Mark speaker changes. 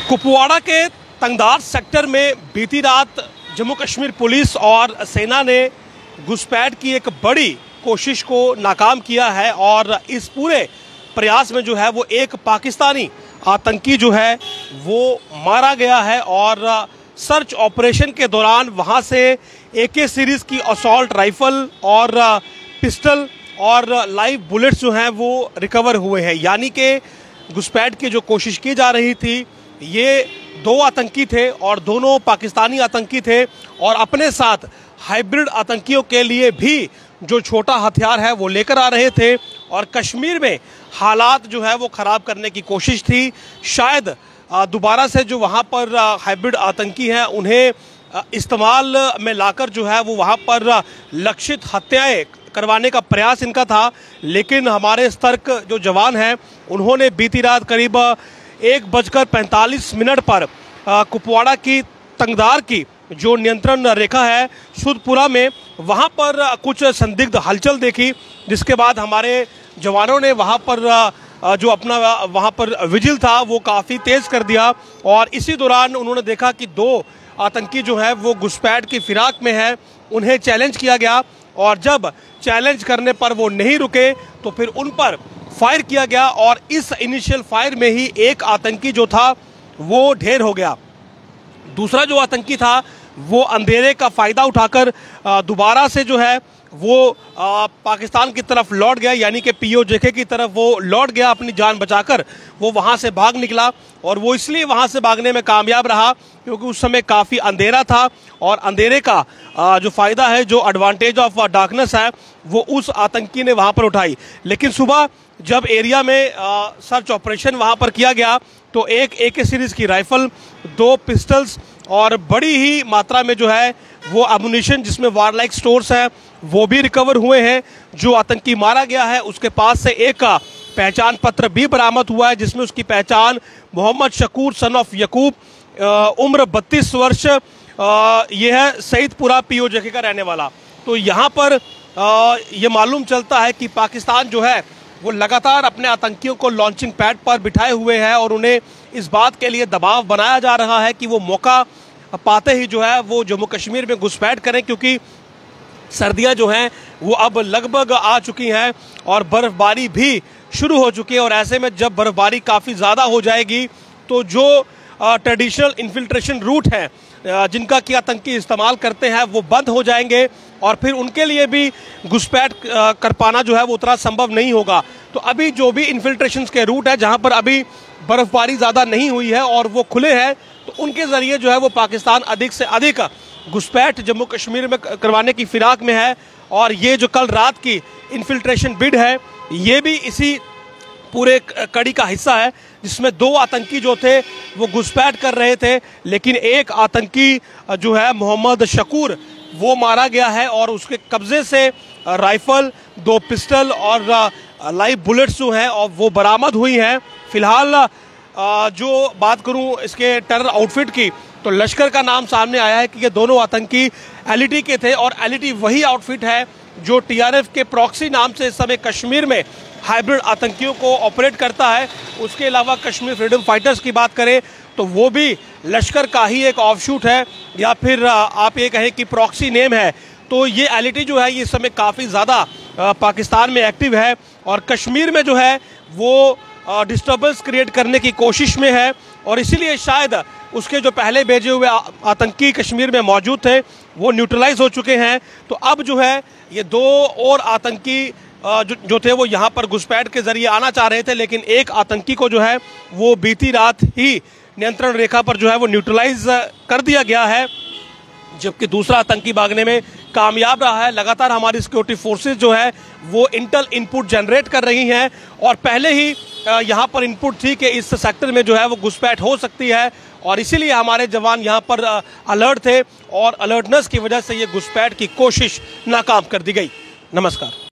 Speaker 1: कुपवाड़ा के तंगदार सेक्टर में बीती रात जम्मू कश्मीर पुलिस और सेना ने घुसपैठ की एक बड़ी कोशिश को नाकाम किया है और इस पूरे प्रयास में जो है वो एक पाकिस्तानी आतंकी जो है वो मारा गया है और सर्च ऑपरेशन के दौरान वहां से AK सीरीज की असॉल्ट राइफल और पिस्टल और लाइव बुलेट्स जो हैं वो रिकवर हुए हैं। यानी कि घुसपैठ की जो कोशिश की जा रही थी ये दो आतंकी थे और दोनों पाकिस्तानी आतंकी थे और अपने साथ हाइब्रिड आतंकियों के लिए भी जो छोटा हथियार है वो लेकर आ रहे थे और कश्मीर में हालात जो है वो ख़राब करने की कोशिश थी। शायद दोबारा से जो वहाँ पर हाइब्रिड आतंकी हैं उन्हें इस्तेमाल में लाकर जो है वो वहाँ पर लक्षित हत्याएं करवाने का प्रयास इनका था, लेकिन हमारे सतर्क जो जवान हैं उन्होंने बीती रात करीब 1:45 पर कुपवाड़ा की तंगदार की जो नियंत्रण रेखा है सुदपुरा में वहां पर कुछ संदिग्ध हलचल देखी, जिसके बाद हमारे जवानों ने वहां पर जो अपना वहां पर विजिल था वो काफ़ी तेज़ कर दिया और इसी दौरान उन्होंने देखा कि दो आतंकी जो है वो घुसपैठ की फिराक में है। उन्हें चैलेंज किया गया और जब चैलेंज करने पर वो नहीं रुके तो फिर उन पर फायर किया गया और इस इनिशियल फायर में ही एक आतंकी जो था वो ढेर हो गया। दूसरा जो आतंकी था वो अंधेरे का फ़ायदा उठाकर दोबारा से जो है वो पाकिस्तान की तरफ लौट गया, यानी कि POJK की तरफ वो लौट गया। अपनी जान बचाकर वो वहाँ से भाग निकला और वो इसलिए वहाँ से भागने में कामयाब रहा क्योंकि उस समय काफ़ी अंधेरा था और अंधेरे का जो फ़ायदा है, जो एडवांटेज ऑफ डार्कनेस है, वो उस आतंकी ने वहाँ पर उठाई। लेकिन सुबह जब एरिया में सर्च ऑपरेशन वहाँ पर किया गया तो एक AK सीरीज़ की राइफल, 2 पिस्टल्स और बड़ी ही मात्रा में जो है वो एमुनिशन जिसमें वारलाइक स्टोर्स हैं वो भी रिकवर हुए हैं। जो आतंकी मारा गया है उसके पास से एक पहचान पत्र भी बरामद हुआ है जिसमें उसकी पहचान मोहम्मद शकूर सन ऑफ यकूब, उम्र 32 वर्ष, ये है सईदपुरा POJK का रहने वाला। तो यहाँ पर ये मालूम चलता है कि पाकिस्तान जो है वो लगातार अपने आतंकियों को लॉन्चिंग पैड पर बिठाए हुए है और उन्हें इस बात के लिए दबाव बनाया जा रहा है कि वो मौका पाते ही जो है वो जम्मू कश्मीर में घुसपैठ करें, क्योंकि सर्दियां जो हैं वो अब लगभग आ चुकी हैं और बर्फ़बारी भी शुरू हो चुकी है और ऐसे में जब बर्फ़बारी काफ़ी ज़्यादा हो जाएगी तो जो ट्रेडिशनल इन्फिल्ट्रेशन रूट हैं जिनका कि आतंकी इस्तेमाल करते हैं वो बंद हो जाएंगे और फिर उनके लिए भी घुसपैठ कर पाना जो है वो उतना संभव नहीं होगा। तो अभी जो भी इन्फिल्ट्रेशन के रूट है जहां पर अभी बर्फ़बारी ज़्यादा नहीं हुई है और वो खुले हैं तो उनके ज़रिए जो है वो पाकिस्तान अधिक से अधिक घुसपैठ जम्मू कश्मीर में करवाने की फिराक में है। और ये जो कल रात की इन्फिल्ट्रेशन बिड है ये भी इसी पूरे कड़ी का हिस्सा है जिसमें 2 आतंकी जो थे वो घुसपैठ कर रहे थे, लेकिन एक आतंकी जो है मोहम्मद शकूर वो मारा गया है और उसके कब्जे से राइफल, 2 पिस्टल और लाइव बुलेट्स जो हैं और वो बरामद हुई हैं। फिलहाल जो बात करूं इसके टेरर आउटफिट की तो लश्कर का नाम सामने आया है कि ये दोनों आतंकी LET के थे और LET वही आउटफिट है जो TRF के प्रॉक्सी नाम से इस समय कश्मीर में हाइब्रिड आतंकियों को ऑपरेट करता है। उसके अलावा कश्मीर फ्रीडम फाइटर्स की बात करें तो वो भी लश्कर का ही एक ऑफशूट है या फिर आप ये कहें कि प्रॉक्सी नेम है। तो ये LET जो है ये इस समय काफ़ी ज़्यादा पाकिस्तान में एक्टिव है और कश्मीर में जो है वो डिस्टर्बेंस क्रिएट करने की कोशिश में है और इसीलिए शायद उसके जो पहले भेजे हुए आतंकी कश्मीर में मौजूद थे वो न्यूट्रलाइज हो चुके हैं। तो अब जो है ये 2 और आतंकी जो थे वो यहाँ पर घुसपैठ के जरिए आना चाह रहे थे, लेकिन एक आतंकी को जो है वो बीती रात ही नियंत्रण रेखा पर जो है वो न्यूट्रलाइज कर दिया गया है, जबकि दूसरा आतंकी भागने में कामयाब रहा है। लगातार हमारी सिक्योरिटी फोर्सेस जो है वो इंटेल इनपुट जनरेट कर रही हैं और पहले ही यहाँ पर इनपुट थी कि इस सेक्टर में जो है वो घुसपैठ हो सकती है और इसीलिए हमारे जवान यहाँ पर अलर्ट थे और अलर्टनेस की वजह से ये घुसपैठ की कोशिश नाकाम कर दी गई। नमस्कार।